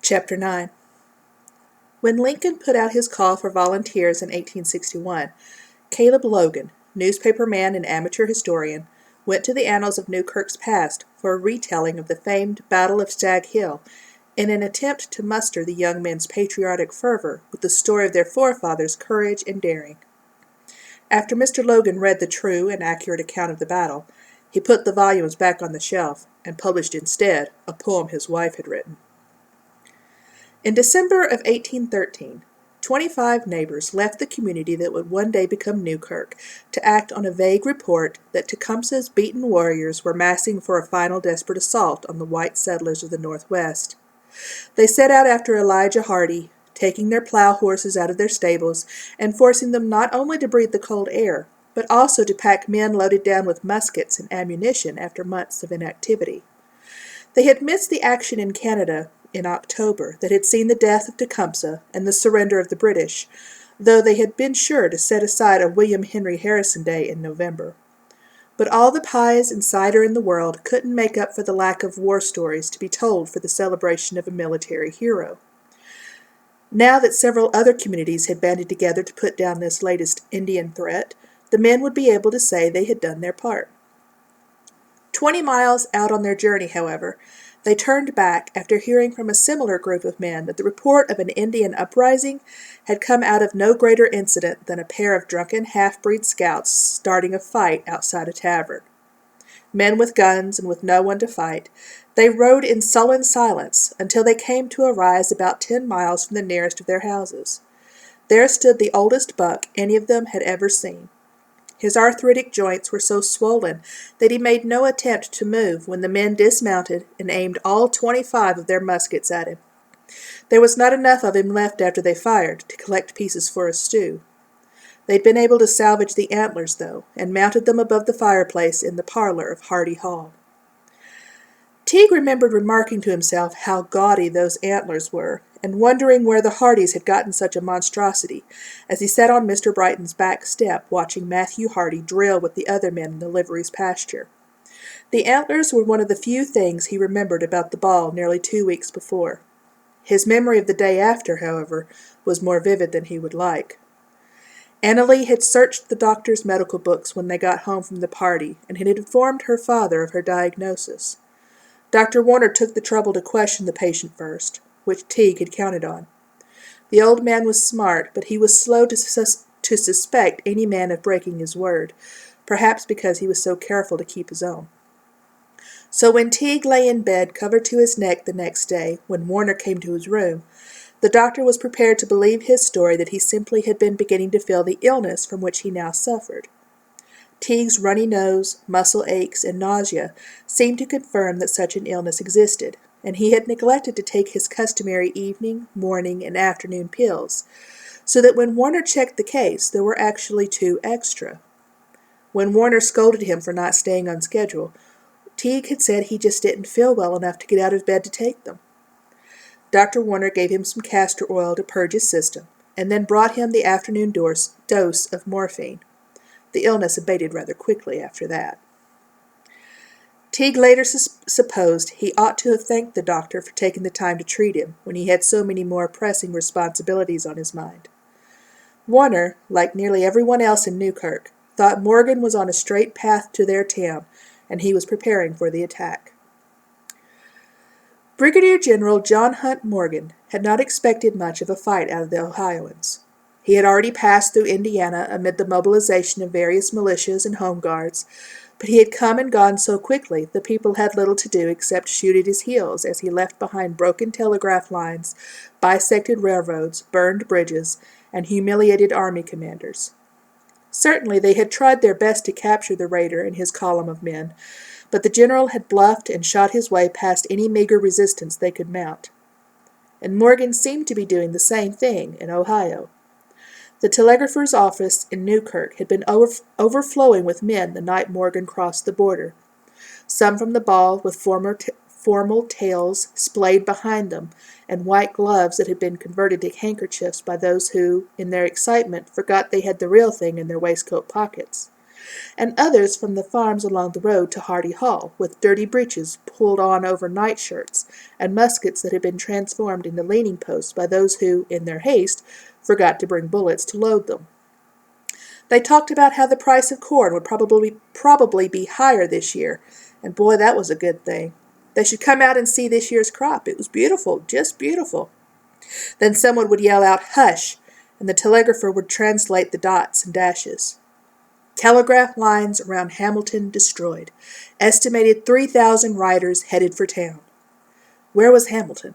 Chapter 9. When Lincoln put out his call for volunteers in 1861, Caleb Logan, newspaperman and amateur historian, went to the annals of Newkirk's past for a retelling of the famed Battle of Stag Hill in an attempt to muster the young men's patriotic fervor with the story of their forefathers' courage and daring. After Mr. Logan read the true and accurate account of the battle, he put the volumes back on the shelf and published instead a poem his wife had written. In December of 1813, 25 neighbors left the community that would one day become Newkirk to act on a vague report that Tecumseh's beaten warriors were massing for a final desperate assault on the white settlers of the Northwest. They set out after Elijah Hardy, taking their plow horses out of their stables and forcing them not only to breathe the cold air, but also to pack men loaded down with muskets and ammunition after months of inactivity. They had missed the action in Canada in October that had seen the death of Tecumseh and the surrender of the British, though they had been sure to set aside a William Henry Harrison Day in November. But all the pies and cider in the world couldn't make up for the lack of war stories to be told for the celebration of a military hero. Now that several other communities had banded together to put down this latest Indian threat, the men would be able to say they had done their part. 20 miles out on their journey, however, they turned back after hearing from a similar group of men that the report of an Indian uprising had come out of no greater incident than a pair of drunken half-breed scouts starting a fight outside a tavern. Men with guns and with no one to fight, they rode in sullen silence until they came to a rise about 10 miles from the nearest of their houses. There stood the oldest buck any of them had ever seen. His arthritic joints were so swollen that he made no attempt to move when the men dismounted and aimed all 25 of their muskets at him. There was not enough of him left after they fired to collect pieces for a stew. They'd been able to salvage the antlers, though, and mounted them above the fireplace in the parlor of Hardy Hall. Teague remembered remarking to himself how gaudy those antlers were, and wondering where the Hardys had gotten such a monstrosity, as he sat on Mr. Brighton's back step watching Matthew Hardy drill with the other men in the livery's pasture. The antlers were one of the few things he remembered about the ball nearly 2 weeks before. His memory of the day after, however, was more vivid than he would like. Annalee had searched the doctor's medical books when they got home from the party, and had informed her father of her diagnosis. Dr. Warner took the trouble to question the patient first, which Teague had counted on. The old man was smart, but he was slow to suspect any man of breaking his word, perhaps because he was so careful to keep his own. So when Teague lay in bed covered to his neck the next day, when Warner came to his room, the doctor was prepared to believe his story that he simply had been beginning to feel the illness from which he now suffered. Teague's runny nose, muscle aches, and nausea seemed to confirm that such an illness existed, and he had neglected to take his customary evening, morning, and afternoon pills, so that when Warner checked the case, there were actually 2 extra. When Warner scolded him for not staying on schedule, Teague had said he just didn't feel well enough to get out of bed to take them. Dr. Warner gave him some castor oil to purge his system, and then brought him the afternoon dose of morphine. The illness abated rather quickly after that. Teague later supposed he ought to have thanked the doctor for taking the time to treat him when he had so many more pressing responsibilities on his mind. Warner, like nearly everyone else in Newkirk, thought Morgan was on a straight path to their town, and he was preparing for the attack. Brigadier General John Hunt Morgan had not expected much of a fight out of the Ohioans. He had already passed through Indiana amid the mobilization of various militias and home guards, but he had come and gone so quickly the people had little to do except shoot at his heels as he left behind broken telegraph lines, bisected railroads, burned bridges, and humiliated army commanders. Certainly they had tried their best to capture the raider and his column of men, but the general had bluffed and shot his way past any meager resistance they could mount. And Morgan seemed to be doing the same thing in Ohio. The telegrapher's office in Newkirk had been overflowing with men the night Morgan crossed the border, some from the ball with formal tails splayed behind them, and white gloves that had been converted to handkerchiefs by those who, in their excitement, forgot they had the real thing in their waistcoat pockets. and others from the farms along the road to Hardy Hall, with dirty breeches pulled on over nightshirts, and muskets that had been transformed into leaning posts by those who, in their haste, forgot to bring bullets to load them. They talked about how the price of corn would probably be higher this year, and boy, that was a good thing. They should come out and see this year's crop. It was beautiful, just beautiful. Then someone would yell out, "Hush," and the telegrapher would translate the dots and dashes. Telegraph lines around Hamilton destroyed. Estimated 3,000 riders headed for town. Where was Hamilton?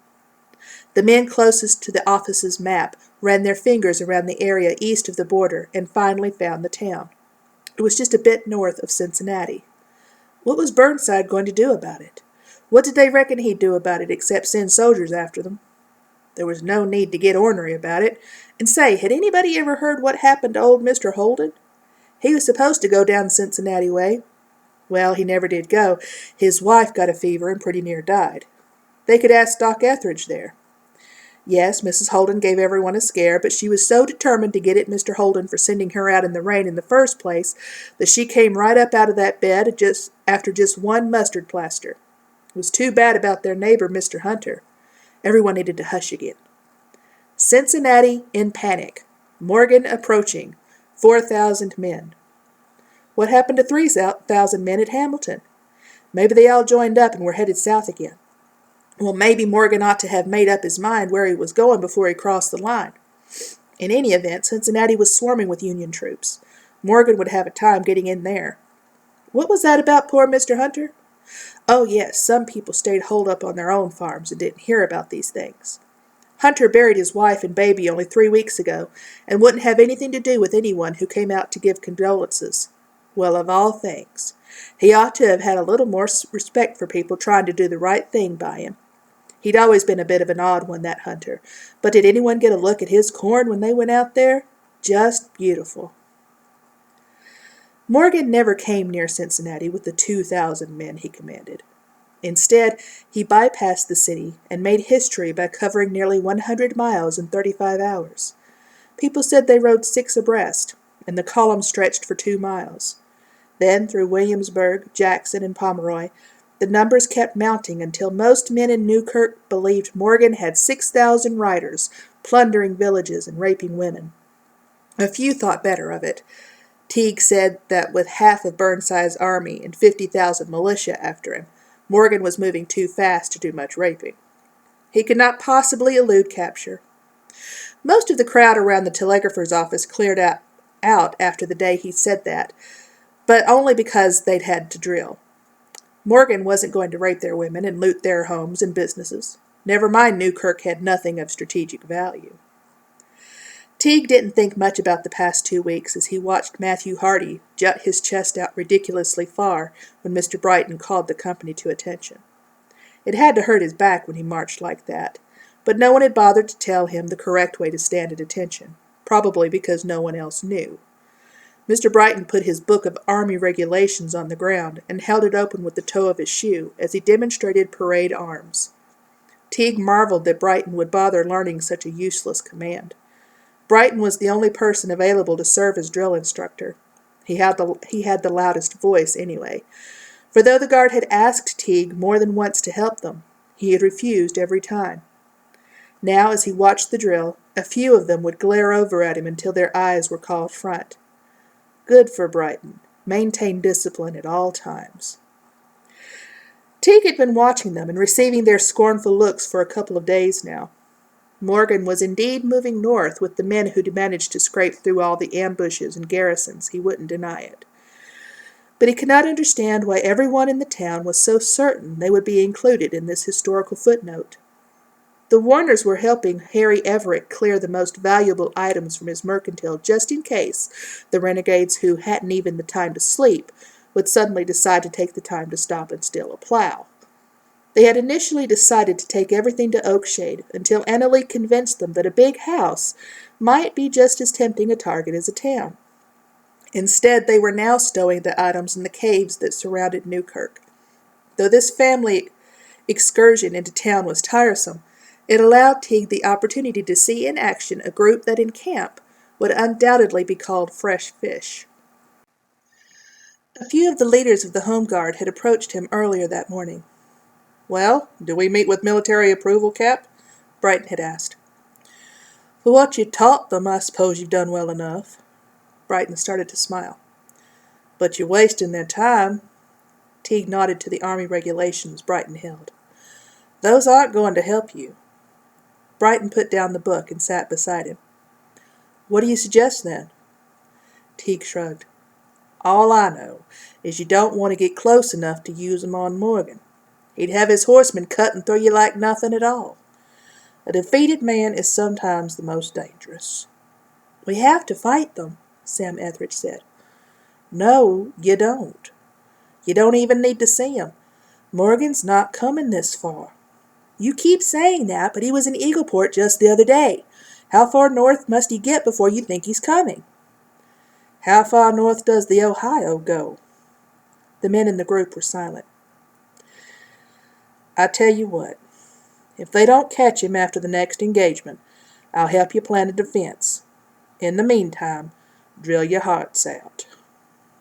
The men closest to the office's map ran their fingers around the area east of the border and finally found the town. It was just a bit north of Cincinnati. What was Burnside going to do about it? What did they reckon he'd do about it except send soldiers after them? There was no need to get ornery about it. And say, had anybody ever heard what happened to old Mr. Holden? He was supposed to go down Cincinnati way. Well, he never did go. His wife got a fever and pretty near died. They could ask Doc Etheridge there. Yes, Mrs. Holden gave everyone a scare, but she was so determined to get at Mr. Holden for sending her out in the rain in the first place that she came right up out of that bed after just one mustard plaster. It was too bad about their neighbor, Mr. Hunter. Everyone needed to hush again. Cincinnati in panic. Morgan approaching. 4,000 men. What happened to 3,000 men at Hamilton? Maybe they all joined up and were headed south again. Well, maybe Morgan ought to have made up his mind where he was going before he crossed the line. In any event, Cincinnati was swarming with Union troops. Morgan would have a time getting in there. What was that about poor Mr. Hunter? Oh, yes, some people stayed holed up on their own farms and didn't hear about these things. Hunter buried his wife and baby only 3 weeks ago, and wouldn't have anything to do with anyone who came out to give condolences. Well, of all things, he ought to have had a little more respect for people trying to do the right thing by him. He'd always been a bit of an odd one, that Hunter, but did anyone get a look at his corn when they went out there? Just beautiful. Morgan never came near Cincinnati with the 2,000 men he commanded. Instead, he bypassed the city and made history by covering nearly 100 miles in 35 hours. People said they rode 6 abreast, and the column stretched for 2 miles. Then, through Williamsburg, Jackson, and Pomeroy, the numbers kept mounting until most men in Newkirk believed Morgan had 6,000 riders, plundering villages and raping women. A few thought better of it. Teague said that with half of Burnside's army and 50,000 militia after him, Morgan was moving too fast to do much raping. He could not possibly elude capture. Most of the crowd around the telegrapher's office cleared out after the day he said that, but only because they'd had to drill. Morgan wasn't going to rape their women and loot their homes and businesses. Never mind, Newkirk had nothing of strategic value. Teague didn't think much about the past 2 weeks as he watched Matthew Hardy jut his chest out ridiculously far when Mr. Brighton called the company to attention. It had to hurt his back when he marched like that, but no one had bothered to tell him the correct way to stand at attention, probably because no one else knew. Mr. Brighton put his book of Army regulations on the ground and held it open with the toe of his shoe as he demonstrated parade arms. Teague marveled that Brighton would bother learning such a useless command. Brighton was the only person available to serve as drill instructor. He had the loudest voice, anyway. For though the guard had asked Teague more than once to help them, he had refused every time. Now, as he watched the drill, a few of them would glare over at him until their eyes were called front. Good for Brighton. Maintain discipline at all times. Teague had been watching them and receiving their scornful looks for a couple of days now. Morgan was indeed moving north with the men who'd managed to scrape through all the ambushes and garrisons, he wouldn't deny it. But he could not understand why everyone in the town was so certain they would be included in this historical footnote. The Warners were helping Harry Everett clear the most valuable items from his mercantile just in case the renegades who hadn't even the time to sleep would suddenly decide to take the time to stop and steal a plow. They had initially decided to take everything to Oakshade until Annalee convinced them that a big house might be just as tempting a target as a town. Instead, they were now stowing the items in the caves that surrounded Newkirk. Though this family excursion into town was tiresome, it allowed Teague the opportunity to see in action a group that in camp would undoubtedly be called fresh fish. A few of the leaders of the Home Guard had approached him earlier that morning. "Well, do we meet with military approval, Cap?" Brighton had asked. "For what you taught them, I suppose you've done well enough." Brighton started to smile. "But you're wasting their time." Teague nodded to the Army regulations Brighton held. "Those aren't going to help you." Brighton put down the book and sat beside him. "What do you suggest, then?" Teague shrugged. "All I know is you don't want to get close enough to use 'em on Morgan. He'd have his horsemen cutting through you like nothing at all. A defeated man is sometimes the most dangerous." "We have to fight them," Sam Etheridge said. "No, you don't. You don't even need to see him. Morgan's not coming this far." "You keep saying that, but he was in Eagleport just the other day. How far north must he get before you think he's coming?" "How far north does the Ohio go?" The men in the group were silent. "I tell you what. If they don't catch him after the next engagement, I'll help you plan a defense. In the meantime, drill your hearts out."